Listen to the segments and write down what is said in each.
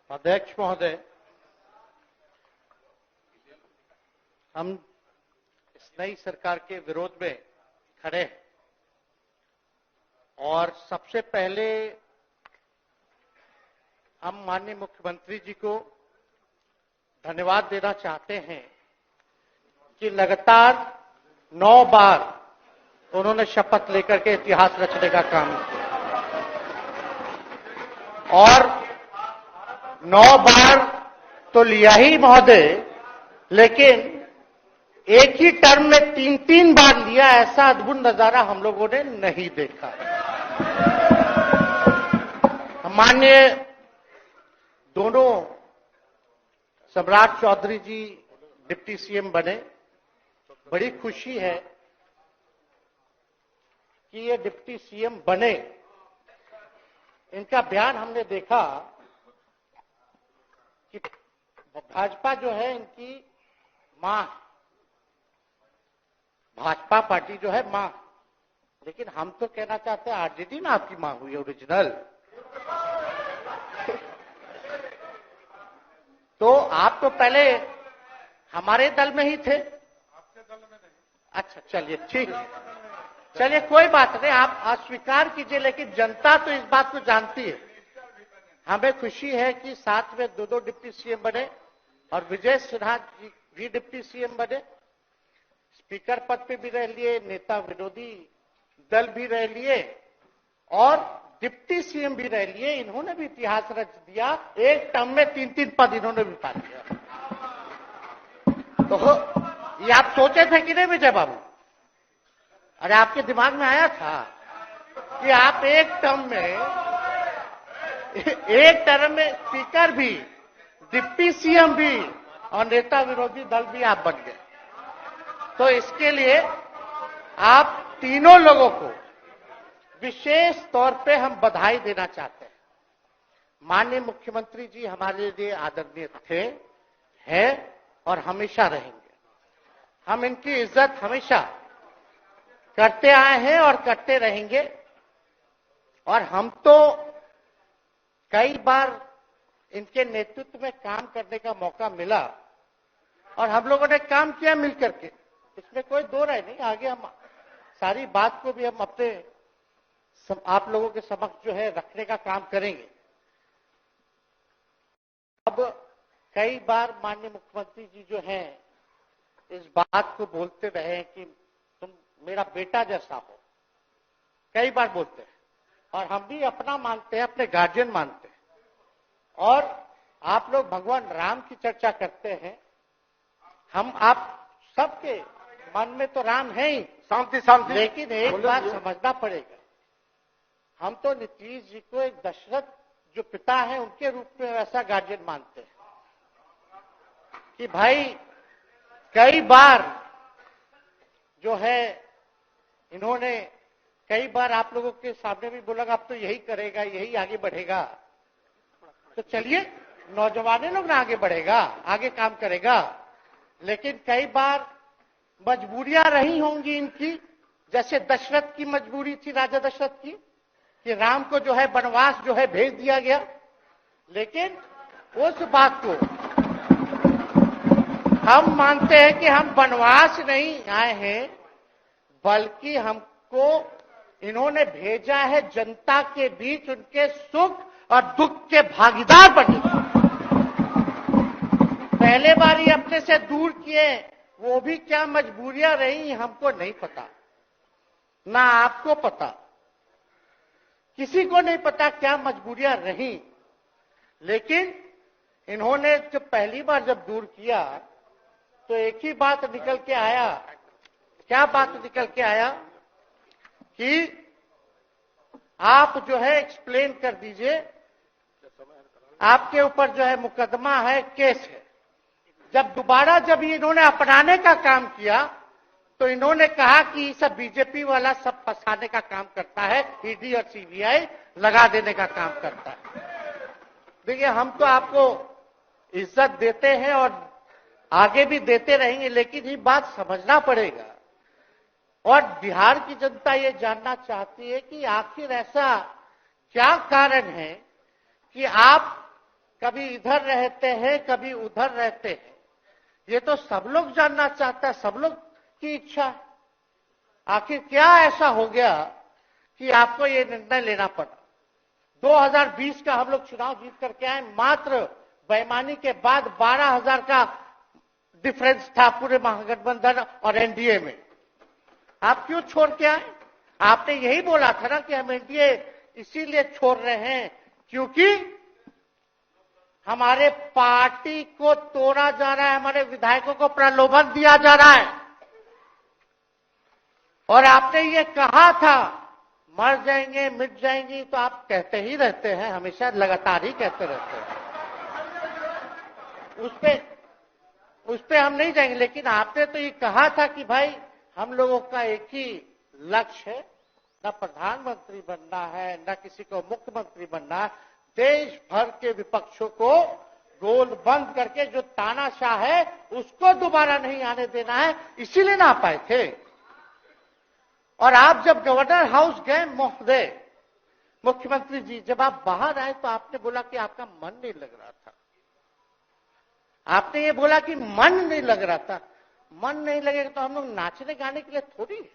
अध्यक्ष महोदय, हम इस नई सरकार के विरोध में खड़े हैं और सबसे पहले हम माननीय मुख्यमंत्री जी को धन्यवाद देना चाहते हैं कि लगातार 9 बार उन्होंने शपथ लेकर के इतिहास रचने का काम किया और 9 बार तो लिया ही महोदय, लेकिन एक ही टर्म में 3-3 बार लिया, ऐसा अद्भुत नजारा हम लोगों ने नहीं देखा। माननीय दोनों सम्राट चौधरी जी डिप्टी सीएम बने, बड़ी खुशी है कि ये डिप्टी सीएम बने। इनका बयान हमने देखा कि भाजपा जो है इनकी मां, भाजपा पार्टी जो है मां, लेकिन हम तो कहना चाहते हैं आरजेडी ना आपकी मां हुई ओरिजिनल। तो आप तो पहले हमारे दल में ही थे। आपके दल में नहीं। अच्छा, चलिए ठीक है, चलिए कोई बात नहीं, आप अस्वीकार कीजिए, लेकिन जनता तो इस बात को जानती है। हमें खुशी है कि साथ में 2 डिप्टी सीएम बने और विजय सिन्हा जी भी डिप्टी सीएम बने, स्पीकर पद पे भी रह लिए, नेता विरोधी दल भी रह लिए और डिप्टी सीएम भी रह लिए। इन्होंने भी इतिहास रच दिया, एक टर्म में 3-3 पद इन्होंने भी पा लिया। तो ये आप सोचे थे कि नहीं विजय बाबू? अरे आपके दिमाग में आया था कि आप एक टर्म में स्पीकर भी, डिप्टी सीएम भी और नेता विरोधी दल भी आप बन गए। तो इसके लिए आप तीनों लोगों को विशेष तौर पे हम बधाई देना चाहते हैं। माननीय मुख्यमंत्री जी हमारे लिए आदरणीय थे, हैं और हमेशा रहेंगे। हम इनकी इज्जत हमेशा करते आए हैं और करते रहेंगे। और हम तो कई बार इनके नेतृत्व में काम करने का मौका मिला और हम लोगों ने काम किया मिलकर के, इसमें कोई दो राय नहीं। आगे हम सारी बात को भी हम अपने आप लोगों के समक्ष जो है रखने का काम करेंगे। अब कई बार माननीय मुख्यमंत्री जी जो हैं इस बात को बोलते रहे कि तुम मेरा बेटा जैसा हो, कई बार बोलते हैं और हम भी अपना मानते हैं, अपने गार्जियन मानते हैं। और आप लोग भगवान राम की चर्चा करते हैं, हम आप सबके मन में तो राम है ही, शांति शांति, लेकिन एक बात समझना पड़ेगा, हम तो नीतीश जी को एक दशरथ जो पिता है उनके रूप में वैसा गार्जियन मानते हैं कि भाई कई बार जो है इन्होंने कई बार आप लोगों के सामने भी बोला अब तो यही करेगा, यही आगे बढ़ेगा। तो चलिए नौजवान लोग ना आगे बढ़ेगा, आगे काम करेगा, लेकिन कई बार मजबूरियां रही होंगी इनकी, जैसे दशरथ की मजबूरी थी, राजा दशरथ की, कि राम को जो है वनवास जो है भेज दिया गया। लेकिन उस बात को हम मानते हैं कि हम वनवास नहीं आए हैं, बल्कि हमको इन्होंने भेजा है जनता के बीच उनके सुख और दुख के भागीदार बने। पहले बार ही अपने से दूर किए, वो भी क्या मजबूरियां रही हमको नहीं पता, ना आपको पता, किसी को नहीं पता क्या मजबूरियां रही। लेकिन इन्होंने जब पहली बार जब दूर किया तो एक ही बात निकल के आया। क्या बात निकल के आया कि आप जो है एक्सप्लेन कर दीजिए, आपके ऊपर जो है मुकदमा है, केस है। जब दोबारा जब इन्होंने अपनाने का काम किया तो इन्होंने कहा कि सब बीजेपी वाला सब फंसाने का काम करता है, ईडी और सीबीआई लगा देने का काम करता है। देखिए हम तो आपको इज्जत देते हैं और आगे भी देते रहेंगे, लेकिन ये बात समझना पड़ेगा। और बिहार की जनता ये जानना चाहती है कि आखिर ऐसा क्या कारण है कि आप कभी इधर रहते हैं, कभी उधर रहते हैं। ये तो सब लोग जानना चाहता है, सब लोग की इच्छा है। आखिर क्या ऐसा हो गया कि आपको ये निर्णय लेना पड़ा? 2020 का हम लोग चुनाव जीत करके आए, मात्र बेईमानी के बाद 12,000 का डिफरेंस था पूरे महागठबंधन और एनडीए में। आप क्यों छोड़ के आए? आपने यही बोला था ना कि हम एनडीए इसीलिए छोड़ रहे हैं क्योंकि हमारे पार्टी को तोड़ा जा रहा है, हमारे विधायकों को प्रलोभन दिया जा रहा है। और आपने ये कहा था मर जाएंगे, मिट जाएंगी, तो आप कहते ही रहते हैं, हमेशा लगातार ही कहते रहते हैं। उस पे हम नहीं जाएंगे, लेकिन आपने तो ये कहा था कि भाई हम लोगों का एक ही लक्ष्य है, न प्रधानमंत्री बनना है, न किसी को मुख्यमंत्री बनना है। देश भर के विपक्षों को गोल बंद करके जो तानाशाह है उसको दोबारा नहीं आने देना है, इसीलिए ना आ पाए थे। और आप जब गवर्नर हाउस गए महोदय, मुख्यमंत्री जी, जब आप बाहर आए तो आपने बोला कि आपका मन नहीं लग रहा था। आपने ये बोला कि मन नहीं लग रहा था। मन नहीं लगेगा तो हम लोग नाचने गाने के लिए थोड़ी है,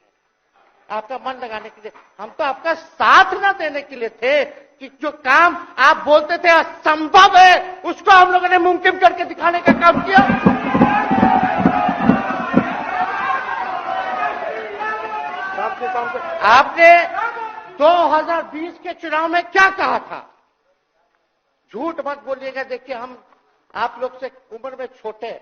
आपका मन लगाने के लिए। हम तो आपका साथ ना देने के लिए थे कि जो काम आप बोलते थे असंभव है, उसको हम लोगों ने मुमकिन करके दिखाने का काम किया। आपने 2020 के चुनाव में क्या कहा था? झूठ मत बोलिएगा। देखिए, हम आप लोग से उम्र में छोटे हैं।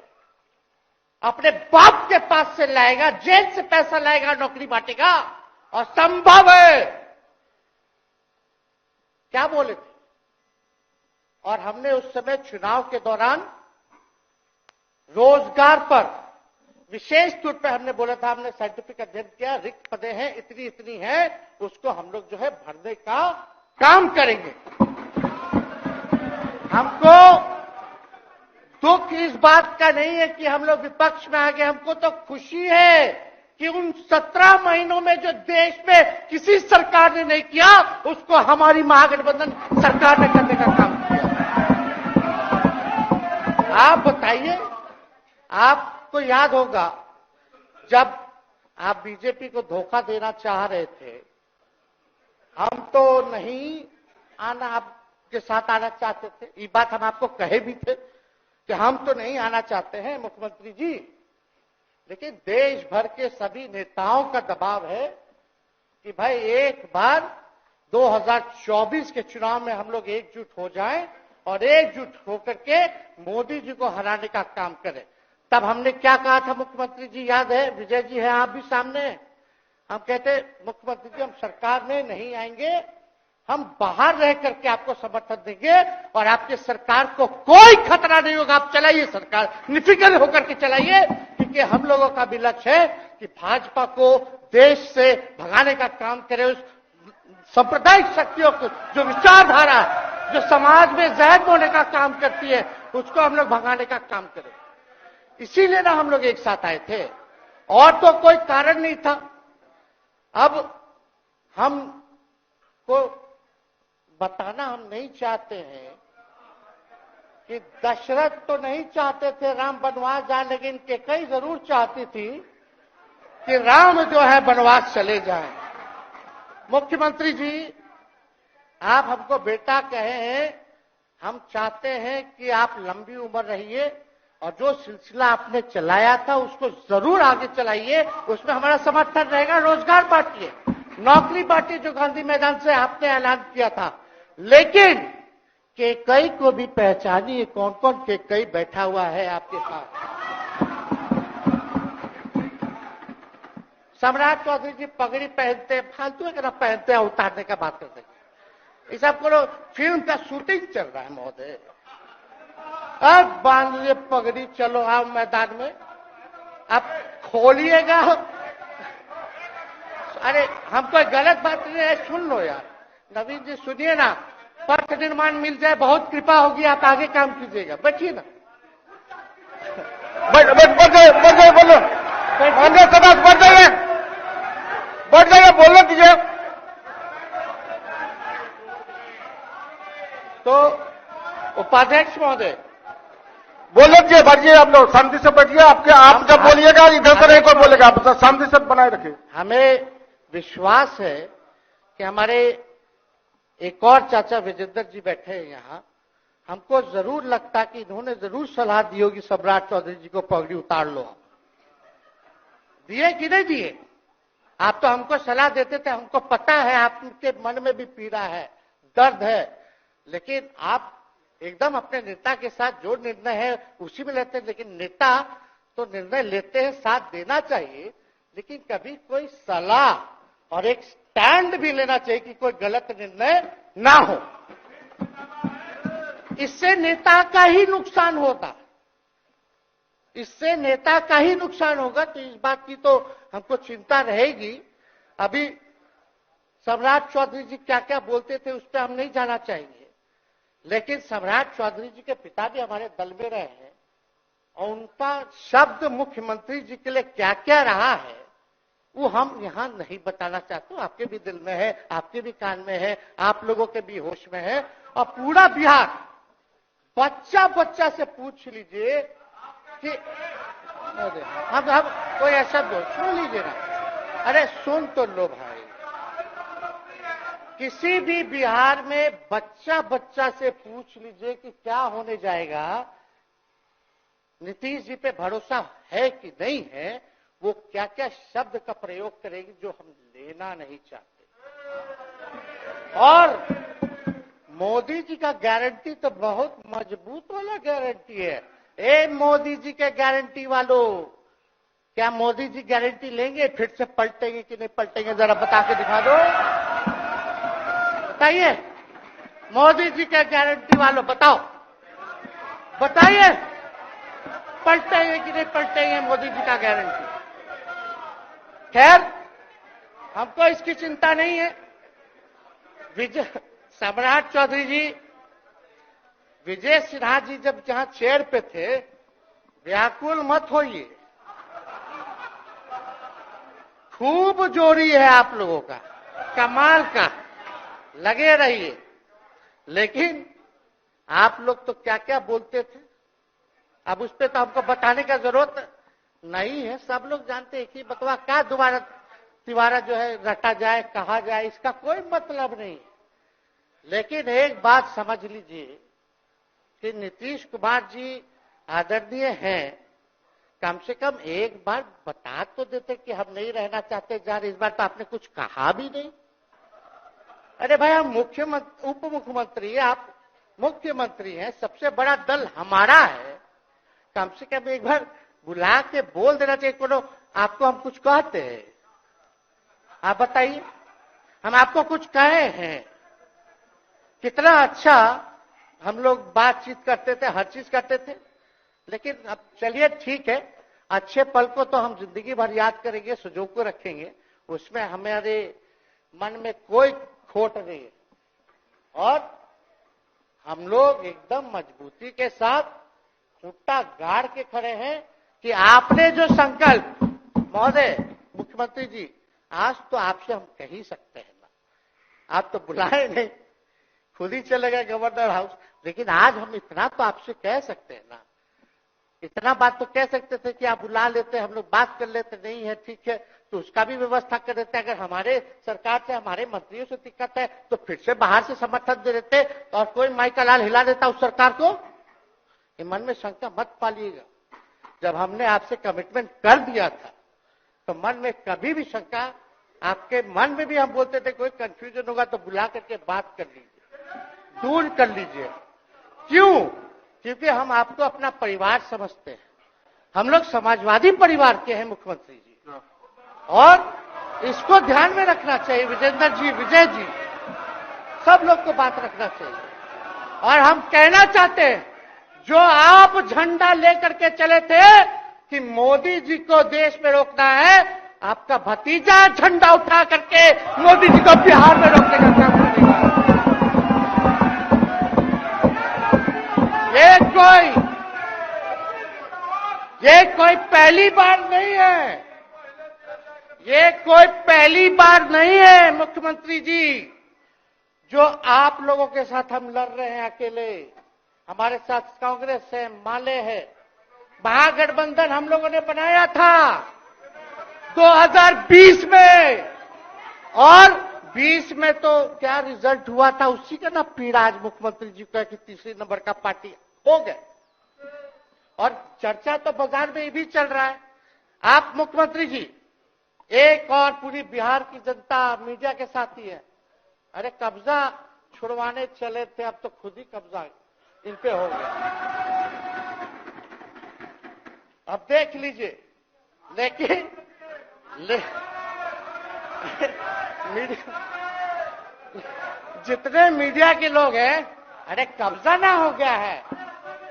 अपने बाप के पास से लाएगा, जेल से पैसा लाएगा, नौकरी बांटेगा, और संभव है, क्या बोले थे? और हमने उस समय चुनाव के दौरान रोजगार पर विशेष तौर पे हमने बोला था, हमने साइंटिफिक अध्ययन किया, रिक्त पदें हैं, इतनी इतनी है, उसको हम लोग जो है भरने का काम करेंगे। हमको दुख इस बात का नहीं है कि हम लोग विपक्ष में आ गए, हमको तो खुशी है कि उन 17 महीनों में जो देश में किसी सरकार ने नहीं किया, उसको हमारी महागठबंधन सरकार ने करने का काम किया। आप बताइए, आपको याद होगा जब आप बीजेपी को धोखा देना चाह रहे थे, हम तो नहीं आना, आपके साथ आना चाहते थे। ये बात हम आपको कहे भी थे कि हम तो नहीं आना चाहते हैं मुख्यमंत्री जी, लेकिन देश भर के सभी नेताओं का दबाव है कि भाई एक बार 2024 के चुनाव में हम लोग एकजुट हो जाएं और एकजुट होकर के मोदी जी को हराने का काम करें। तब हमने क्या कहा था मुख्यमंत्री जी, याद है? विजय जी है, आप भी सामने हैं। हम कहते मुख्यमंत्री जी हम सरकार में नहीं आएंगे, हम बाहर रह करके आपको समर्थन देंगे और आपके सरकार को कोई खतरा नहीं होगा, आप चलाइए सरकार, निफिक्र होकर के चलाइए, क्योंकि हम लोगों का भी लक्ष्य है कि भाजपा को देश से भगाने का काम करे। उस सांप्रदायिक शक्तियों को, जो विचारधारा है, जो समाज में जहर बोने का काम करती है, उसको हम लोग भगाने का काम करें। इसीलिए ना हम लोग एक साथ आए थे, और तो कोई कारण नहीं था। अब हम को बताना हम नहीं चाहते हैं कि दशरथ तो नहीं चाहते थे राम वनवास जाए, लेकिन कैकेयी जरूर चाहती थी कि राम जो है वनवास चले जाएं। मुख्यमंत्री जी, आप हमको बेटा कहे हैं, हम चाहते हैं कि आप लंबी उम्र रहिए और जो सिलसिला आपने चलाया था उसको जरूर आगे चलाइए, उसमें हमारा समर्थन रहेगा। रोजगार बांटिए, नौकरी बांटिए, जो गांधी मैदान से आपने ऐलान किया था, लेकिन कैकेयी को भी पहचानिए, कौन कौन कैकेयी बैठा हुआ है आपके साथ। सम्राट चौधरी जी पगड़ी पहनते, फालतू अगर पहनते हैं, उतारने का बात करते हैं। इस सबको फिल्म का शूटिंग चल रहा है महोदय, अब बांध लिए पगड़ी, चलो आओ मैदान में, अब खोलिएगा। अरे हम कोई गलत बात नहीं है, सुन लो यार, नवीन जी सुनिए ना, पथ निर्माण मिल जाए, बहुत कृपा होगी, आप आगे काम कीजिएगा, बैठिए ना। बढ़ जाइए, बोलो, बढ़ जाइए, बोलो कीजिए। तो उपाध्यक्ष महोदय, बोलो जी, बैठिए आप लोग, शांति से बैठिए। आप जब बोलिएगा इधर से नहीं कोई बोलेगा, आप शांति से बनाए रखिए। हमें विश्वास है कि हमारे एक और चाचा विजेंद्र जी बैठे हैं यहाँ, हमको जरूर लगता कि इन्होंने जरूर सलाह दी होगी सम्राट चौधरी जी को पगड़ी उतार लो। दिए कि नहीं दिए? आप तो हमको सलाह देते थे, हमको पता है आपके मन में भी पीड़ा है, दर्द है, लेकिन आप एकदम अपने नेता के साथ जो निर्णय है उसी में लेते हैं। लेकिन नेता तो निर्णय लेते हैं, साथ देना चाहिए, लेकिन कभी कोई सलाह और एक स्टैंड भी लेना चाहिए कि कोई गलत निर्णय ना हो। इससे नेता का ही नुकसान होता, इससे नेता का ही नुकसान होगा। तो इस बात की तो हमको चिंता रहेगी। अभी सम्राट चौधरी जी क्या क्या बोलते थे उस पर हम नहीं जाना चाहेंगे, लेकिन सम्राट चौधरी जी के पिता भी हमारे दल में रहे हैं और उनका शब्द मुख्यमंत्री जी के लिए क्या क्या रहा है वो हम यहां नहीं बताना चाहते। आपके भी दिल में है, आपके भी कान में है, आप लोगों के भी होश में है, और पूरा बिहार बच्चा बच्चा से पूछ लीजिए कि हम कोई ऐसा बोल, सुन लीजिए ना, अरे सुन तो लो भाई। किसी भी बिहार में बच्चा बच्चा से पूछ लीजिए कि क्या होने जाएगा, नीतीश जी पे भरोसा है कि नहीं है, वो क्या क्या शब्द का प्रयोग करेगी जो हम लेना नहीं चाहते। और मोदी जी का गारंटी तो बहुत मजबूत वाला गारंटी है। ए मोदी जी के गारंटी वालों, क्या मोदी जी गारंटी लेंगे फिर से पलटेंगे कि नहीं पलटेंगे? जरा बता के दिखा दो, बताइए। मोदी जी के गारंटी वालों बताओ, बताइए पलटेंगे कि नहीं पलटेंगे मोदी जी का गारंटी? खैर, हमको इसकी चिंता नहीं है। सम्राट चौधरी जी, विजय सिन्हा जी जब जहां चेयर पे थे, व्याकुल मत होइए, खूब जोड़ी है आप लोगों का, कमाल का, लगे रहिए। लेकिन आप लोग तो क्या क्या बोलते थे, अब उस पर तो हमको बताने का जरूरत नहीं है, सब लोग जानते हैं कि बकवा क्या दोबारा तिवारा जो है रटा जाए, कहा जाए, इसका कोई मतलब नहीं है। लेकिन एक बात समझ लीजिए कि नीतीश कुमार जी आदरणीय हैं, कम से कम एक बार बता तो देते कि हम नहीं रहना चाहते जा रहे। इस बार तो आपने कुछ कहा भी नहीं। अरे भाई, हम मुख्यमंत्री, उप मुख्यमंत्री, आप मुख्यमंत्री हैं, सबसे बड़ा दल हमारा है, कम से कम एक बार बुला के बोल देना चाहिए। कोनो आपको हम कुछ कहते हैं? आप बताइए, हम आपको कुछ कहे हैं? कितना अच्छा हम लोग बातचीत करते थे, हर चीज करते थे। लेकिन अब चलिए ठीक है, अच्छे पल को तो हम जिंदगी भर याद करेंगे, सुजो को रखेंगे, उसमें हमारे मन में कोई खोट नहीं है। और हम लोग एकदम मजबूती के साथ खूंटा गाड़ के खड़े हैं कि आपने जो संकल्प, महोदय मुख्यमंत्री जी, आज तो आपसे हम कह ही सकते हैं ना, आप तो बुलाए नहीं, खुद ही चले गए गवर्नर हाउस, लेकिन आज हम इतना तो आपसे कह सकते हैं ना, इतना बात तो कह सकते थे कि आप बुला लेते, हम लोग बात कर लेते। नहीं है ठीक है, तो उसका भी व्यवस्था कर देते। अगर हमारे सरकार से, हमारे मंत्रियों से दिक्कत है तो फिर से बाहर से समर्थन दे देते और कोई माई का लाल हिला देता उस सरकार को। ये मन में शंका मत पालिएगा, जब हमने आपसे कमिटमेंट कर दिया था तो मन में कभी भी शंका, आपके मन में भी हम बोलते थे कोई कंफ्यूजन होगा तो बुला करके बात कर लीजिए, दूर कर लीजिए। क्यों? क्योंकि हम आपको अपना परिवार समझते हैं। हम लोग समाजवादी परिवार के हैं मुख्यमंत्री जी, और इसको ध्यान में रखना चाहिए। विजेंद्र जी, विजय जी, सब लोग को बात रखना चाहिए। और हम कहना चाहते हैं, जो आप झंडा लेकर के चले थे कि मोदी जी को देश में रोकना है, आपका भतीजा झंडा उठा करके मोदी जी को बिहार में रोकने का काम करेगा। ये कोई पहली बार नहीं है, ये कोई पहली बार नहीं है मुख्यमंत्री जी, जो आप लोगों के साथ हम लड़ रहे हैं अकेले। हमारे साथ कांग्रेस है, माले है, महागठबंधन हम लोगों ने बनाया था 2020 में, और 20 में तो क्या रिजल्ट हुआ था उसी का ना पीड़ा आज मुख्यमंत्री जी का कि तीसरे नंबर का पार्टी हो गए। और चर्चा तो बाजार में ये भी चल रहा है, आप मुख्यमंत्री जी एक और पूरी बिहार की जनता मीडिया के साथ ही है। अरे कब्जा छुड़वाने चले थे, अब तो खुद ही कब्जा इन पे हो गया। अब देख लीजिए, लेकिन जितने मीडिया के लोग हैं, अरे कब्जा ना हो गया है,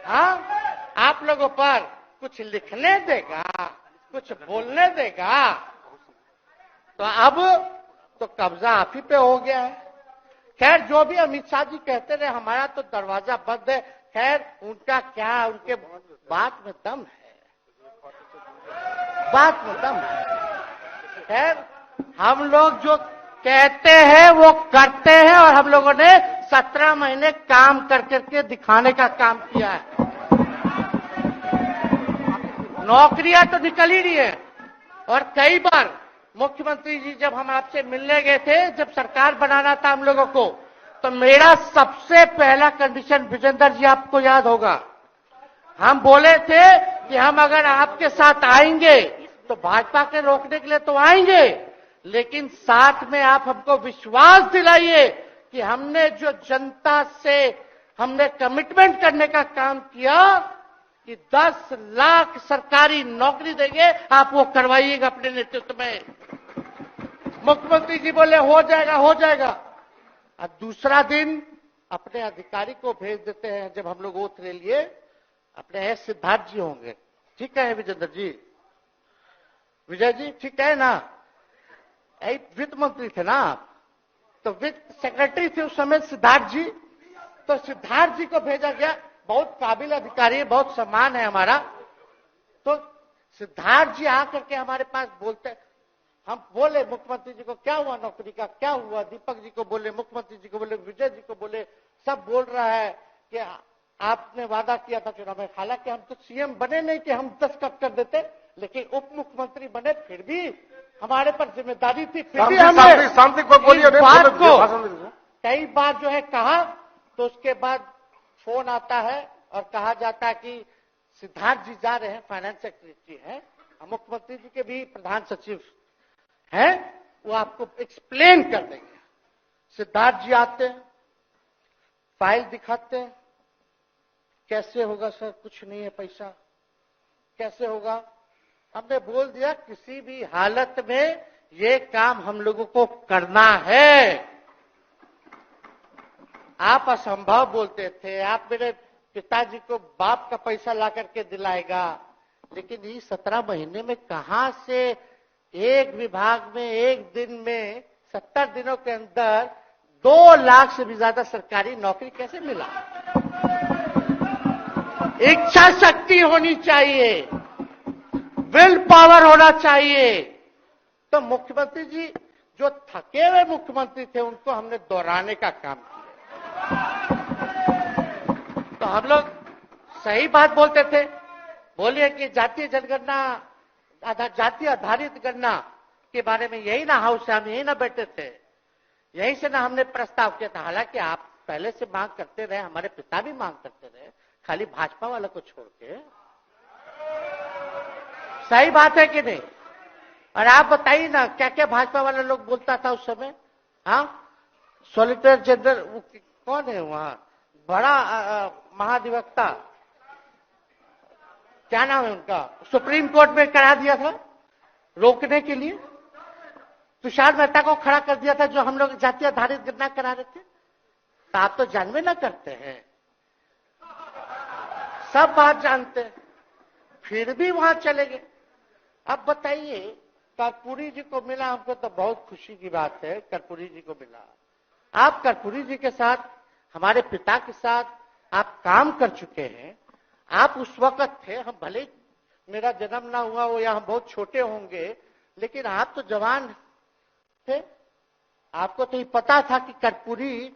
हाँ आप लोगों पर कुछ लिखने देगा, कुछ बोलने देगा, तो अब तो कब्जा आप ही पे हो गया है। खैर जो भी अमित शाह जी कहते रहे हमारा तो दरवाजा बंद है, खैर उनका क्या, उनके बात में दम है, बात में दम है। खैर हम लोग जो कहते हैं वो करते हैं, और हम लोगों ने 17 महीने काम कर करके दिखाने का काम किया है। नौकरियां तो निकल ही रही है, और कई बार मुख्यमंत्री जी जब हम आपसे मिलने गए थे, जब सरकार बनाना था हम लोगों को, तो मेरा सबसे पहला कंडीशन विजेंद्र जी आपको याद होगा, हम बोले थे कि हम अगर आपके साथ आएंगे तो भाजपा के रोकने के लिए तो आएंगे, लेकिन साथ में आप हमको विश्वास दिलाइए कि हमने जो जनता से हमने कमिटमेंट करने का काम किया कि 10 लाख सरकारी नौकरी देंगे, आप वो करवाइएगा अपने नेतृत्व में। मुख्यमंत्री जी बोले हो जाएगा हो जाएगा, और दूसरा दिन अपने अधिकारी को भेज देते हैं। जब हम लोग ओथ ले लिए, अपने सिद्धार्थ जी होंगे, ठीक है विजेंद्र जी, विजय जी ठीक है ना, वित्त मंत्री थे ना आप, तो वित्त सेक्रेटरी थे उस समय सिद्धार्थ जी, तो सिद्धार्थ जी को भेजा गया, बहुत काबिल अधिकारी है, बहुत सम्मान है हमारा। तो सिद्धार्थ जी आकर के हमारे पास बोलते, हम बोले मुख्यमंत्री जी को क्या हुआ नौकरी का, क्या हुआ, दीपक जी को बोले, मुख्यमंत्री जी को बोले, विजय जी को बोले, सब बोल रहा है कि आपने वादा किया था चुनाव में। हालांकि हम तो सीएम बने नहीं कि हम दस्तखत कर देते, लेकिन उप मुख्यमंत्री बने, फिर भी हमारे पर जिम्मेदारी थी, फिर भी हमने शांति को बोलिए, बात को कई बार जो है कहा। तो उसके बाद फोन आता है और कहा जाता है कि सिद्धार्थ जी जा रहे हैं, फाइनेंस सेक्रेटरी हैं, मुख्यमंत्री जी के भी प्रधान सचिव हैं, वो आपको एक्सप्लेन कर देंगे। सिद्धार्थ जी आते हैं, फाइल दिखाते हैं, कैसे होगा सर, कुछ नहीं है पैसा, कैसे होगा। हमने बोल दिया किसी भी हालत में ये काम हम लोगों को करना है। आप असंभव बोलते थे, आप मेरे पिताजी को बाप का पैसा ला करके दिलाएगा, लेकिन ये 17 महीने में कहां से एक विभाग में एक दिन में 70 दिनों के अंदर 2 लाख से भी ज्यादा सरकारी नौकरी कैसे मिला। इच्छा शक्ति होनी चाहिए, विल पावर होना चाहिए। तो मुख्यमंत्री जी जो थके हुए मुख्यमंत्री थे उनको हमने दोहराने का काम किया। तो हम लोग सही बात बोलते थे, बोलिए कि जातीय जनगणना, जातीय आधारित गणना के बारे में यही ना हाउस से हम यही ना बैठे थे, यहीं से ना हमने प्रस्ताव किया था। हालांकि आप पहले से मांग करते रहे, हमारे पिता भी मांग करते रहे, खाली भाजपा वाला को छोड़ के। सही बात है कि नहीं? और आप बताइए ना क्या क्या भाजपा वाला लोग बोलता था उस समय। हाँ, सॉलिसिटर जनरल कौन है वहां, बड़ा महाधिवक्ता, क्या नाम है उनका, सुप्रीम कोर्ट में करा दिया था रोकने के लिए, तुषार मेहता को खड़ा कर दिया था जो हम लोग जातीय आधारित गणना करा रहे थे। तो आप तो जानवे ना करते हैं, सब बात जानते हैं, फिर भी वहां चले गए। अब बताइए, कर्पूरी जी को मिला, हमको तो बहुत खुशी की बात है, कर्पूरी जी को मिला। आप कर्पूरी जी के साथ, हमारे पिता के साथ आप काम कर चुके हैं। आप उस वक्त थे, हम भले मेरा जन्म ना हुआ वो, या हम बहुत छोटे होंगे, लेकिन आप तो जवान थे। आपको तो ये पता था कि कर्पूरी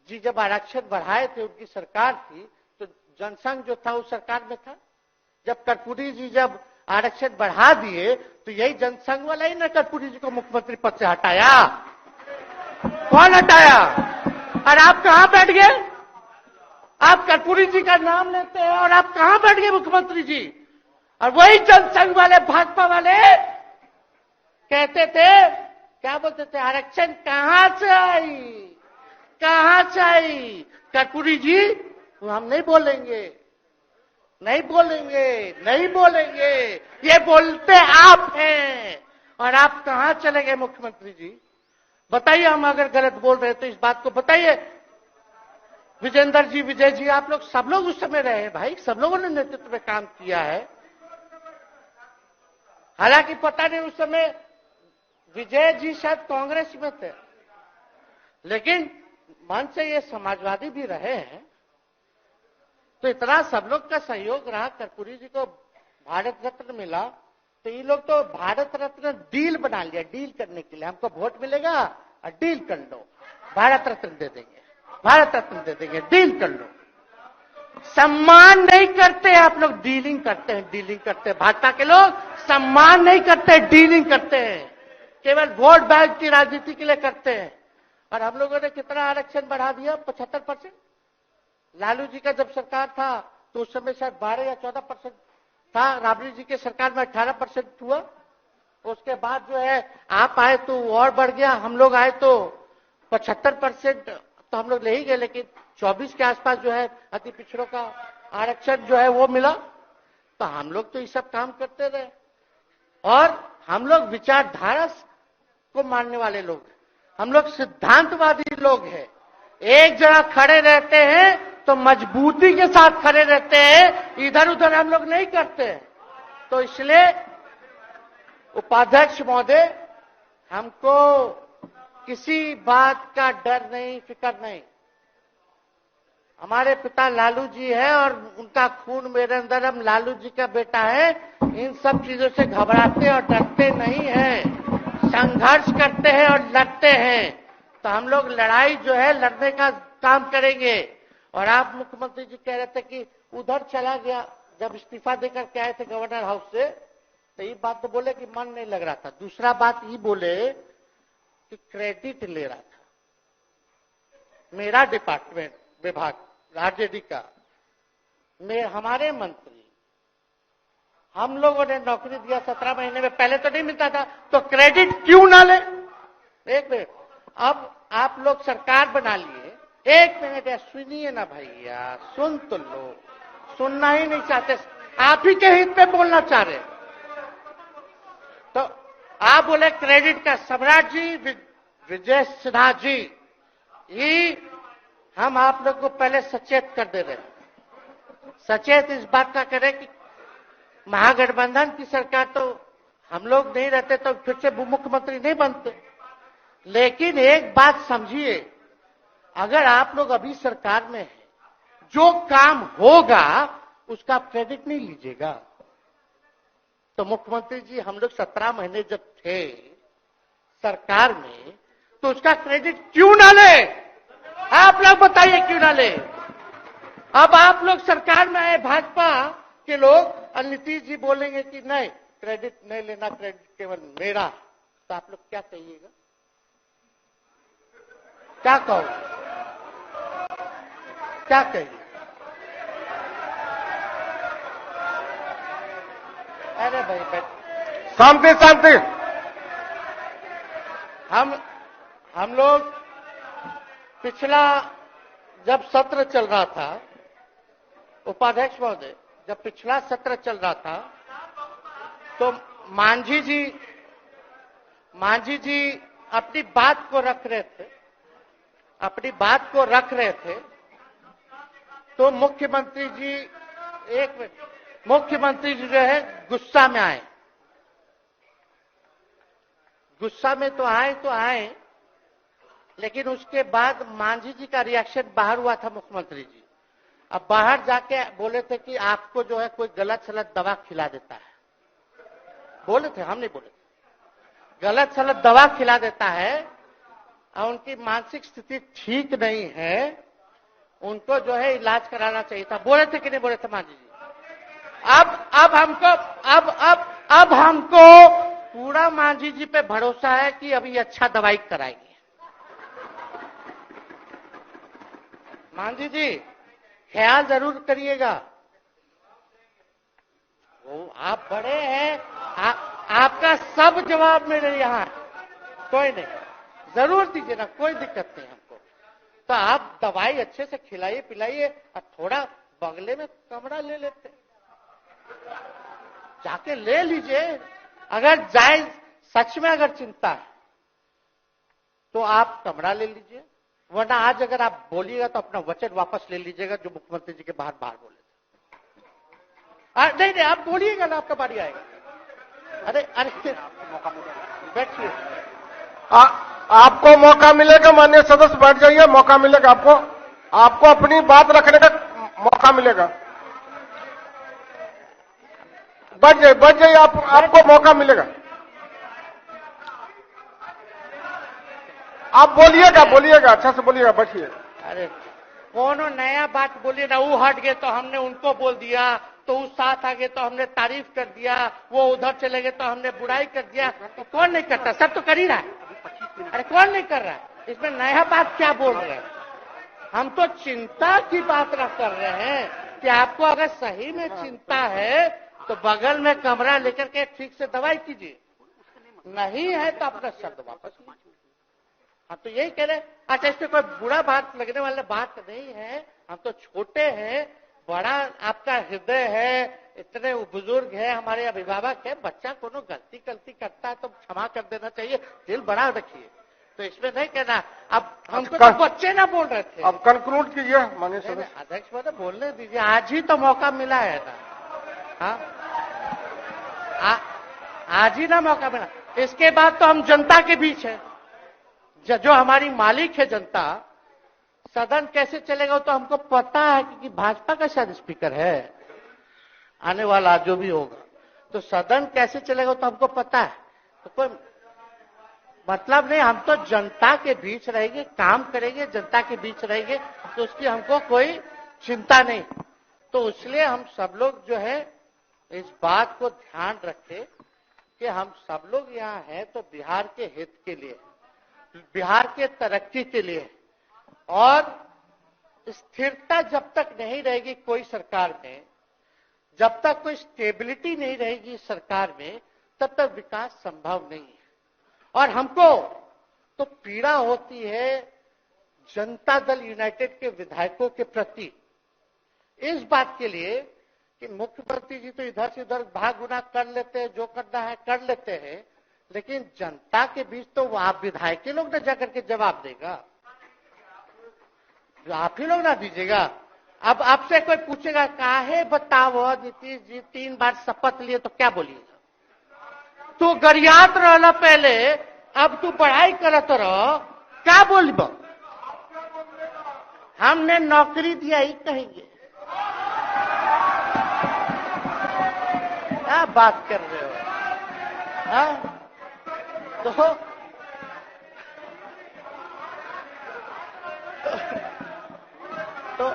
जी जब आरक्षण बढ़ाए थे, उनकी सरकार थी, तो जनसंघ जो था उस सरकार में था। जब कर्पूरी जी जब आरक्षण बढ़ा दिए तो यही जनसंघ वाला ही ना कर्पूरी जी को मुख्यमंत्री पद से हटाया। कौन हटाया? और आप कहां बैठ गए? आप कर्पूरी जी का नाम लेते हैं और आप कहां बैठ गए मुख्यमंत्री जी? और वही जनसंघ वाले भाजपा वाले कहते थे, क्या बोलते थे, आरक्षण कहां से आई, कहां से आई? कर्पूरी जी हम नहीं बोलेंगे, नहीं बोलेंगे, नहीं बोलेंगे, ये बोलते आप हैं। और आप कहां चले गए मुख्यमंत्री जी? बताइए, हम अगर गलत बोल रहे तो इस बात को बताइए। विजेंद्र जी, विजय जी, आप लोग सब लोग उस समय रहे हैं भाई, सब लोगों ने नेतृत्व में काम किया है। हालांकि पता नहीं उस समय विजय जी शायद कांग्रेस में थे, लेकिन मन से ये समाजवादी भी रहे हैं। तो इतना सब लोग का सहयोग रहा, कर्पूरी जी को भारत रत्न मिला, तो ये लोग तो भारत रत्न डील बना लिया, डील करने के लिए। हमको वोट मिलेगा और डील कर लो, भारत रत्न दे देंगे, भारत रत्न दे देंगे, डील कर लो। सम्मान नहीं करते आप लोग, डीलिंग करते हैं, डीलिंग करते हैं। भाजपा के लोग सम्मान नहीं करते, डीलिंग करते हैं, केवल वोट बैंक की राजनीति के लिए करते हैं। और हम लोगों ने कितना आरक्षण बढ़ा दिया? 75%। लालू जी का जब सरकार था तो उस समय शायद 12 या 14% था, राबड़ी जी के सरकार में 18% हुआ। उसके बाद जो है आप आए तो और बढ़ गया, हम लोग आए तो 75% तो हम लोग ले ही गए, लेकिन 24 के आसपास जो है अति पिछड़ों का आरक्षण जो है वो मिला। तो हम लोग तो ये सब काम करते रहे, और हम लोग विचारधारा को मानने वाले लोग हैं, हम लोग सिद्धांतवादी लोग हैं। एक जगह खड़े रहते हैं तो मजबूती के साथ खड़े रहते हैं, इधर उधर हम लोग नहीं करते हैं। तो इसलिए उपाध्यक्ष महोदय, हमको किसी बात का डर नहीं, फिक्र नहीं। हमारे पिता लालू जी है और उनका खून मेरे अंदर, हम लालू जी का बेटा है। इन सब चीजों से घबराते और डरते नहीं हैं, संघर्ष करते हैं और लड़ते हैं। तो हम लोग लड़ाई जो है लड़ने का काम करेंगे। और आप मुख्यमंत्री जी कह रहे थे कि उधर चला गया, जब इस्तीफा देकर के आए थे गवर्नर हाउस से, तो ये बात तो बोले कि मन नहीं लग रहा था। दूसरा बात ये बोले कि क्रेडिट ले रहा था मेरा डिपार्टमेंट, विभाग आरजेडी का, हमारे मंत्री, हम लोगों ने नौकरी दिया 17 महीने में, पहले तो नहीं मिलता था, तो क्रेडिट क्यों ना ले? एक मिनट, अब आप लोग सरकार बना लिए, एक मिनट यार सुनिए ना भैया, सुन तो लो, सुनना ही नहीं चाहते, आप ही के हित में बोलना चाह रहे। तो आप बोले क्रेडिट का, सम्राट जी, विजय सिन्हा जी, ये हम आप लोग को पहले सचेत कर दे रहे हैं। सचेत इस बात का करें कि महागठबंधन की सरकार तो हम लोग नहीं रहते तो फिर से मुख्यमंत्री नहीं बनते। लेकिन एक बात समझिए, अगर आप लोग अभी सरकार में हैं, जो काम होगा उसका क्रेडिट नहीं लीजिएगा। तो मुख्यमंत्री जी, हम लोग 17 महीने जब थे सरकार में, तो उसका क्रेडिट क्यों ना ले? आप लोग बताइए क्यों ना ले? अब आप लोग सरकार में आए भाजपा के लोग, और नीतीश जी बोलेंगे कि नहीं क्रेडिट नहीं लेना, क्रेडिट केवल मेरा, तो आप लोग क्या कहिएगा? क्या कहो, क्या कहिए? अरे भाई शांति शांति। हम लोग पिछला जब सत्र चल रहा था, उपाध्यक्ष महोदय, जब पिछला सत्र चल रहा था तो मांझी जी अपनी बात को रख रहे थे, अपनी बात को रख रहे थे, तो मुख्यमंत्री जी, एक मिनट, मुख्यमंत्री जी जो है गुस्सा में आए। गुस्सा में तो आए, लेकिन उसके बाद मांझी जी का रिएक्शन बाहर हुआ था मुख्यमंत्री जी। अब बाहर जाके बोले थे कि आपको जो है कोई गलत सलत दवा खिला देता है, बोले थे, हम नहीं बोले थे, गलत सलत दवा खिला देता है और उनकी मानसिक स्थिति ठीक नहीं है, उनको जो है इलाज कराना चाहिए था। बोले थे कि नहीं बोले थे मांझी जी? अब हमको पूरा मांझी जी पे भरोसा है कि अभी अच्छा दवाई कराएंगे। मांझी जी ख्याल जरूर करिएगा। वो आप बड़े हैं, आपका सब जवाब मेरे यहाँ, कोई नहीं, जरूर दीजिए ना, कोई दिक्कत नहीं हमको। तो आप दवाई अच्छे से खिलाइए पिलाइए और थोड़ा बगले में कमरा ले लेते, जाके ले लीजिए। अगर जायज सच में अगर चिंता है तो आप कमरा ले लीजिए, वरना आज अगर आप बोलिएगा तो अपना वचन वापस ले लीजिएगा जो मुख्यमंत्री जी के बाहर बोले थे। नहीं आप बोलिएगा ना, आपका बारी आएगा। अरे बैठिए, आपको मौका मिलेगा, माननीय सदस्य बैठ जाइए, मौका मिलेगा आपको, आपको अपनी बात रखने का मौका मिलेगा। बैठ जाइए, आपको मौका मिलेगा। आप बोलिएगा, अच्छा से बोलिएगा, बैठिए। अरे कौन नया बात बोलिए ना, वो हट गए तो हमने उनको बोल दिया, तो उस साथ आ गए तो हमने तारीफ कर दिया, वो उधर चले गए तो हमने बुराई कर दिया। तो कौन नहीं करता? सब तो कर ही रहा है। अरे कौन नहीं कर रहा है? इसमें नया बात क्या बोल रहे हैं? हम तो चिंता की बात ना कर रहे हैं कि आपको अगर सही में चिंता है तो बगल में कमरा लेकर के ठीक से दवाई कीजिए, नहीं है तो अपना शब्द वापस लीजिए। हम तो यही कह रहे हैं। अच्छा, इसमें कोई बुरा बात लगने वाला बात नहीं है, हम तो छोटे हैं, बड़ा आपका हृदय है, इतने बुजुर्ग है, हमारे अभिभावक है, बच्चा कोनो गलती करता है तो क्षमा कर देना चाहिए, दिल बड़ा रखिए, तो इसमें नहीं कहना। अब हमको तो बच्चे ना बोल रहे थे। अब कंक्लूड कीजिए माननीय सदस्य। अध्यक्ष महोदय बोलने दीजिए, आज ही तो मौका मिला है ना। हाँ, आज ही ना मौका मिला, इसके बाद तो हम जनता के बीच है, जो हमारी मालिक है जनता। सदन कैसे चलेगा तो हमको पता है, क्योंकि भाजपा का शायद स्पीकर है आने वाला जो भी होगा, तो सदन कैसे चलेगा तो हमको पता है। तो कोई मतलब नहीं, हम तो जनता के बीच रहेंगे, काम करेंगे, जनता के बीच रहेंगे, तो उसकी हमको कोई चिंता नहीं। तो इसलिए हम सब लोग जो है इस बात को ध्यान रखें कि हम सब लोग यहाँ हैं तो बिहार के हित के लिए, बिहार के तरक्की के लिए, और स्थिरता जब तक नहीं रहेगी कोई सरकार में, जब तक कोई स्टेबिलिटी नहीं रहेगी सरकार में, तब तक विकास संभव नहीं है। और हमको तो पीड़ा होती है जनता दल यूनाइटेड के विधायकों के प्रति, इस बात के लिए कि मुख्यमंत्री जी तो इधर से उधर भाग गुना कर लेते हैं, जो करना है कर लेते हैं, लेकिन जनता के बीच तो आप विधायक के लोग ना जाकर के जवाब देगा, आप ही लोग ना दीजिएगा। अब आपसे कोई पूछेगा काहे बताओ नीतीश जी 3 बार शपथ लिए, तो क्या बोलिएगा? तू गरियात रहना पहले, अब तू पढ़ाई करत रह, क्या बोलब? हमने नौकरी दिया ही कहेंगे। क्या बात कर रहे हो? हाँ? तो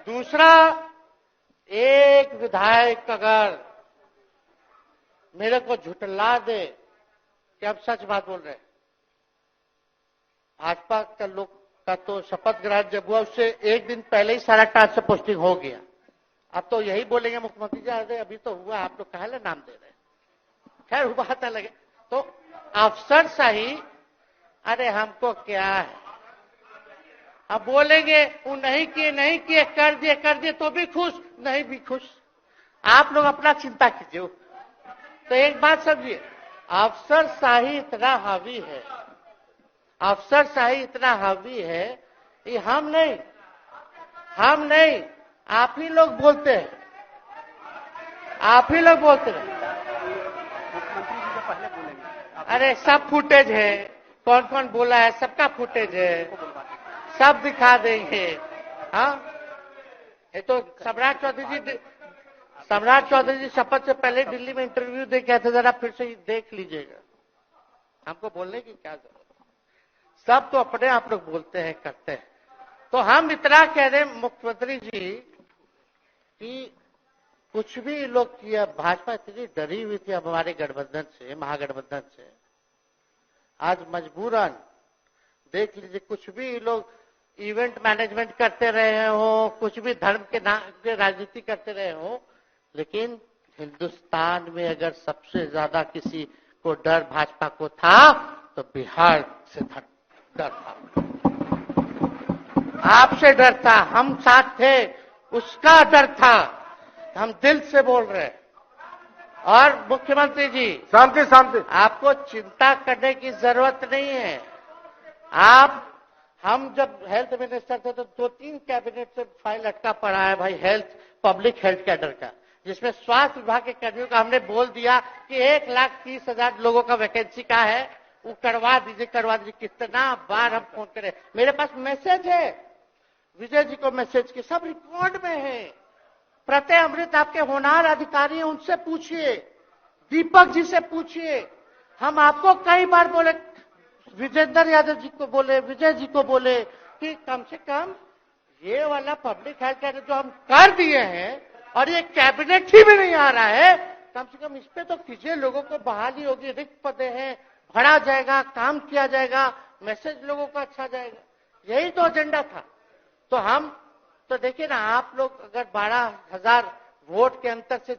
दूसरा एक विधायक अगर मेरे को झुठला दे कि अब सच बात बोल रहे, भाजपा का लोग का तो शपथ ग्रहण जब हुआ उससे एक दिन पहले ही सारा ट्रांसफर पोस्टिंग हो गया। अब तो यही बोलेंगे मुख्यमंत्री जी अरे अभी तो हुआ, आप लोग काहे नाम दे रहे? खैर हुआ था लगे तो अफसरशाही, अरे हमको क्या है, अब बोलेंगे वो नहीं किए कर दिए तो भी खुश, नहीं भी खुश, आप लोग अपना चिंता कीजिए। तो एक बात समझिए, अफसरशाही इतना हावी है, अफसरशाही इतना हावी है कि हम नहीं आप ही लोग बोलते हैं, आप ही लोग बोलते हैं। मुख्यमंत्री जी से पहले बोलेंगे। अरे सब फुटेज है, कौन कौन बोला है सबका फुटेज है, सब दिखा देंगे। हाँ, ये तो सम्राट चौधरी जी शपथ से पहले दिल्ली में इंटरव्यू दे के आए थे, जरा फिर से देख लीजिएगा, हमको बोलने की क्या जरूरत। सब तो अपने आप लोग बोलते हैं, करते हैं। तो हम इतना कह रहे हैं मुख्यमंत्री जी कि कुछ भी लोग किया, भाजपा इतनी डरी हुई थी हमारे गठबंधन से, महागठबंधन से। आज मजबूरन देख लीजिए, कुछ भी लोग इवेंट मैनेजमेंट करते रहे हो, कुछ भी धर्म के नाम के राजनीति करते रहे हो, लेकिन हिंदुस्तान में अगर सबसे ज्यादा किसी को डर भाजपा को था तो बिहार से डर था, आपसे डर था, हम साथ थे, उसका डर था। हम दिल से बोल रहे हैं। और मुख्यमंत्री जी, शांति शांति, आपको चिंता करने की जरूरत नहीं है। हम जब हेल्थ मिनिस्टर थे तो 2-3 कैबिनेट से फाइल अटका पड़ा है भाई, हेल्थ, पब्लिक हेल्थ कैडर का, जिसमें स्वास्थ्य विभाग के कर्मियों का हमने बोल दिया कि 1,30,000 लोगों का वैकेंसी का है, वो करवा दीजिए, करवा दीजिए। कितना बार हम फोन करें, मेरे पास मैसेज है, विजय जी को मैसेज के सब रिकॉर्ड में है। प्रत्यय अमृत आपके होनहार अधिकारी हैं, उनसे पूछिए, दीपक जी से पूछिए। हम आपको कई बार बोले, विजेंद्र यादव जी को बोले, विजय जी को बोले कि कम से कम ये वाला पब्लिक हेल्थ केयर जो हम कर दिए हैं और ये कैबिनेट ही में नहीं आ रहा है, कम से कम इस पे तो कीजिए, लोगों को बहाली होगी, रिक्त पदे हैं, भरा जाएगा, काम किया जाएगा, मैसेज लोगों का अच्छा जाएगा। यही तो एजेंडा था। तो हम तो देखिए ना, आप लोग अगर 12,000 वोट के अंतर से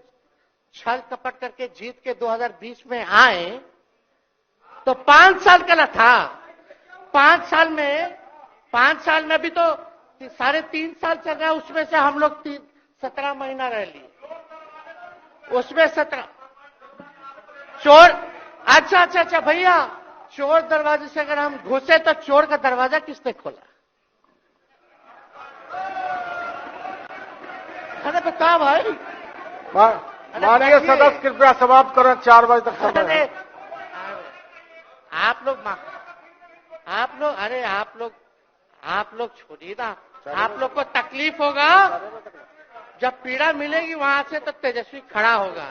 छल कपट करके जीत के 2020 में आए तो 5 साल का ना था। 5 साल में भी तो 3.5 साल चल रहा है, उसमें से हम लोग 17 महीना रह लिए, उसमें 17 चोर। अच्छा भैया, चोर दरवाजे से अगर हम घुसे तो चोर का दरवाजा किसने खोला? अरे बता भाई। माननीय सदस्य कृपया समाप्त करें, 4 बजे तक समय है। आप लोग छोड़िए ना, आप लोग को तकलीफ होगा, जब पीड़ा मिलेगी वहां से तो तेजस्वी खड़ा होगा,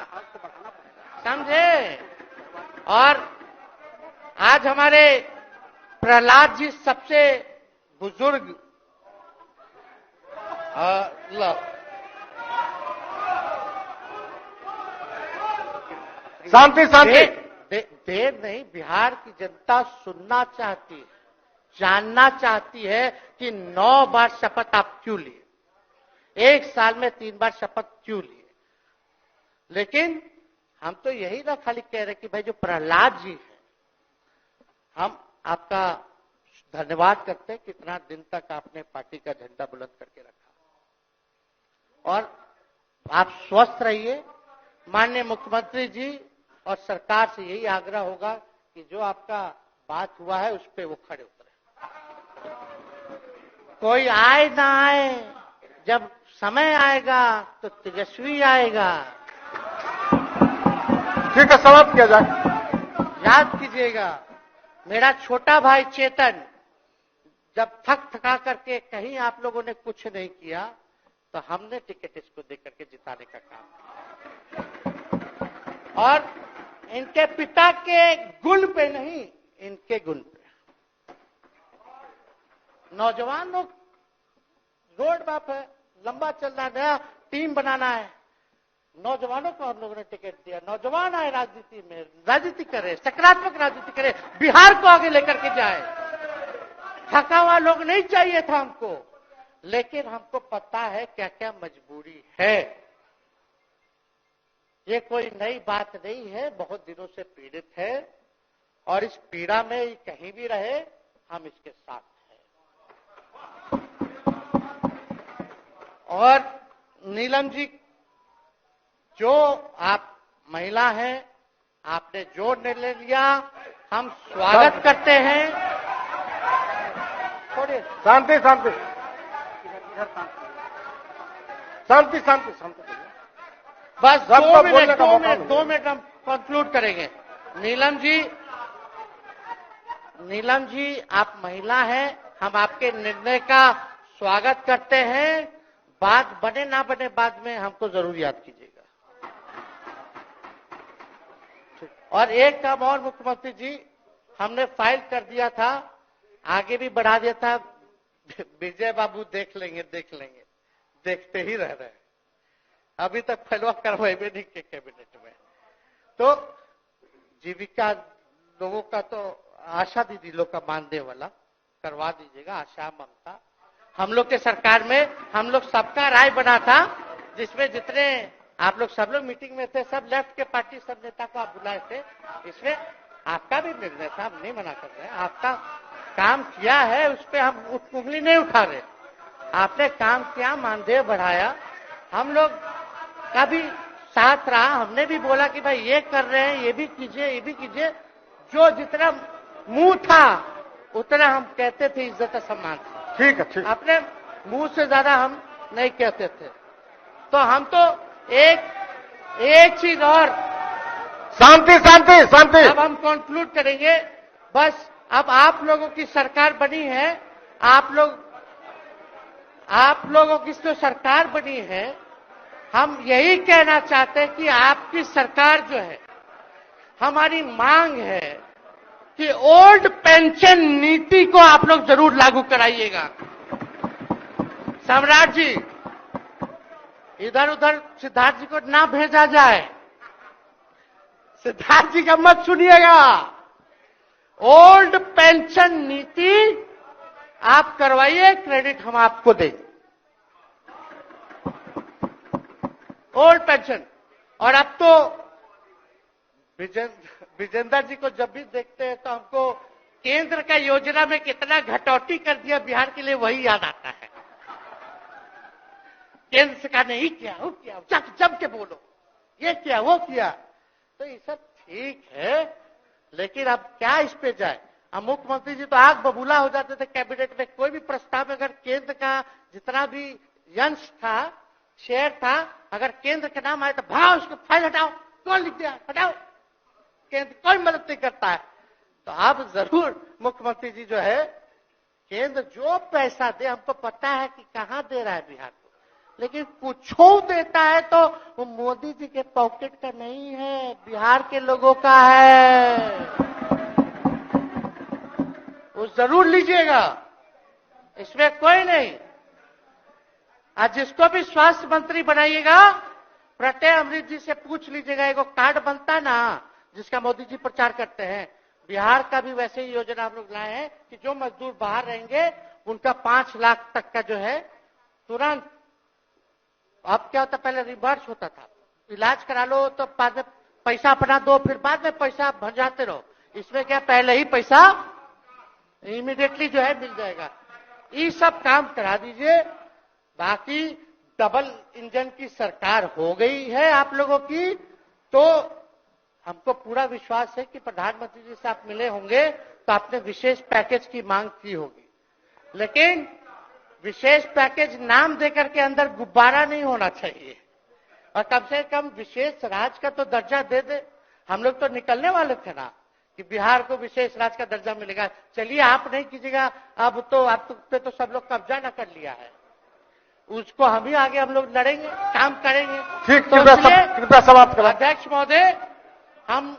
समझे? और आज हमारे प्रहलाद जी सबसे बुजुर्ग शांति शांति, देर नहीं, बिहार की जनता सुनना चाहती है, जानना चाहती है कि 9 बार शपथ आप क्यों लिए, 1 साल में 3 बार शपथ क्यों लिए। लेकिन हम तो यही ना खाली कह रहे कि भाई जो प्रहलाद जी हैं, हम आपका धन्यवाद करते हैं, कितना दिन तक आपने पार्टी का झंडा बुलंद करके रखा। और आप स्वस्थ रहिए। माननीय मुख्यमंत्री जी और सरकार से यही आग्रह होगा कि जो आपका बात हुआ है उस पर वो खड़े उतरे। कोई आए ना आए, जब समय आएगा तो तेजस्वी आएगा। ठीक है, समाप्त किया जाए। याद कीजिएगा, मेरा छोटा भाई चेतन जब थका करके कहीं आप लोगों ने कुछ नहीं किया तो हमने टिकट इसको देकर के जिताने का काम किया। और इनके पिता के गुण पे नहीं, इनके गुण पे। नौजवान लोग रोड मैप है, लंबा चलना है, नया टीम बनाना है, नौजवानों को हम लोगों ने टिकट दिया। नौजवान आए राजनीति में, राजनीति करे, सकारात्मक राजनीति करे, बिहार को आगे लेकर के जाए। थका हुआ लोग नहीं चाहिए था हमको, लेकिन हमको पता है क्या क्या मजबूरी है। ये कोई नई बात नहीं है, बहुत दिनों से पीड़ित है और इस पीड़ा में कहीं भी रहे हम इसके साथ हैं। और नीलम जी, जो आप महिला हैं, आपने जो निर्णय लिया हम स्वागत करते हैं। थोड़ी शांति शांति शांति शांति शांति, बस 2 मिनट हम कंक्लूड करेंगे। नीलम जी आप महिला हैं, हम आपके निर्णय का स्वागत करते हैं। बात बने ना बने बाद में हमको जरूर याद कीजिएगा। और एक काम और मुख्यमंत्री जी, हमने फाइल कर दिया था आगे भी बढ़ा दिया था। विजय बाबू देख लेंगे, देखते ही रह रहे हैं। अभी तक फैलवा करवाए भी नहीं के कैबिनेट में। तो जीविका लोगों का तो आशा दीदी लोग का मानदेय वाला करवा दीजिएगा, आशा ममता। हम लोग के सरकार में हम लोग सबका राय बना था, जिसमें जितने आप लोग सब लोग मीटिंग में थे, सब लेफ्ट के पार्टी सब नेता को आप बुलाए थे। इसमें आपका भी निर्णय था, हम नहीं मना कर रहे हैं। आपका काम किया है, उस पर हम उंगली नहीं उठा रहे। आपने काम किया, मानदेय बढ़ाया, हम लोग का भी साथ रहा। हमने भी बोला कि भाई ये कर रहे हैं, ये भी कीजिए, ये भी कीजिए। जो जितना मुंह था उतना हम कहते थे, इज्जत सम्मान से। ठीक है, ठीक। अपने मुंह से ज्यादा हम नहीं कहते थे। तो हम तो एक चीज और, शांति शांति शांति। अब हम कंक्लूड करेंगे। बस अब आप लोगों की सरकार बनी है, आप लोगों की जो सरकार बनी है, हम यही कहना चाहते हैं कि आपकी सरकार जो है, हमारी मांग है कि ओल्ड पेंशन नीति को आप लोग जरूर लागू कराइएगा। सम्राट जी, इधर उधर सिद्धार्थ जी को ना भेजा जाए। सिद्धार्थ जी का मत सुनिएगा। ओल्ड पेंशन नीति आप करवाइए, क्रेडिट हम आपको देंगे। Old pension. और अब तो विजेंद्र जी को जब भी देखते हैं तो हमको केंद्र का योजना में कितना घटौती कर दिया बिहार के लिए, वही याद आता है। केंद्र सरकार ने ही किया, वो किया, जम के बोलो, ये किया, वो किया। तो ये सब ठीक है, लेकिन अब क्या इस पे जाए। अब मुख्यमंत्री जी तो आग बबूला हो जाते थे कैबिनेट में। कोई भी प्रस्ताव अगर केंद्र का जितना भी अंश था, शेयर था, अगर केंद्र के नाम आए तो भाव उसको फाइल हटाओ, कौन लिख दिया, हटाओ, केंद्र कोई मदद नहीं करता है। तो अब जरूर मुख्यमंत्री जी जो है, केंद्र जो पैसा दे, हमको पता है कि कहां दे रहा है बिहार को, लेकिन कुछ देता है तो वो मोदी जी के पॉकेट का नहीं है, बिहार के लोगों का है। वो जरूर लीजिएगा, इसमें कोई नहीं। आज जिसको भी स्वास्थ्य मंत्री बनाइएगा, प्रत्यय अमृत जी से पूछ लीजिएगा। एगो कार्ड बनता ना, जिसका मोदी जी प्रचार करते हैं, बिहार का भी वैसे ही योजना हम लोग लाए हैं कि जो मजदूर बाहर रहेंगे उनका 5 लाख तक का जो है तुरंत। अब क्या होता, पहले रिवर्स होता था, इलाज करा लो तो बाद में पैसा अपना दो, फिर बाद में पैसा भंजाते रहो। इसमें क्या, पहले ही पैसा इमीडिएटली जो है मिल जाएगा। ये सब काम करा दीजिए। बाकी डबल इंजन की सरकार हो गई है आप लोगों की, तो हमको पूरा विश्वास है कि प्रधानमंत्री जी से आप मिले होंगे तो आपने विशेष पैकेज की मांग की होगी। लेकिन विशेष पैकेज नाम देकर के अंदर गुब्बारा नहीं होना चाहिए, और कम से कम विशेष राज्य का तो दर्जा दे दे। हम लोग तो निकलने वाले थे ना कि बिहार को विशेष राज्य का दर्जा मिलेगा। चलिए आप नहीं कीजिएगा, अब तो आप पे तो सब लोग कब्जा न कर लिया है, उसको हम ही आगे हम लोग लड़ेंगे, काम करेंगे। ठीक, तो कृपया समाप्त करें। अध्यक्ष महोदय, हम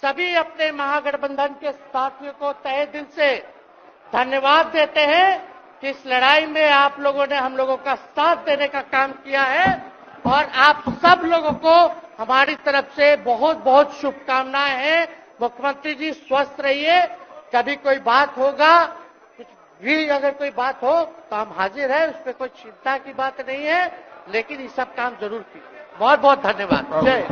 सभी अपने महागठबंधन के साथियों को तहे दिल से धन्यवाद देते हैं कि इस लड़ाई में आप लोगों ने हम लोगों का साथ देने का काम किया है, और आप सब लोगों को हमारी तरफ से बहुत बहुत शुभकामनाएं हैं। मुख्यमंत्री जी स्वस्थ रहिए। कभी कोई बात होगा, कुछ भी अगर कोई बात हो तो हम हाजिर हैं, उसमें कोई चिंता की बात नहीं है, लेकिन ये सब काम जरूर कीजिए। बहुत बहुत धन्यवाद। जय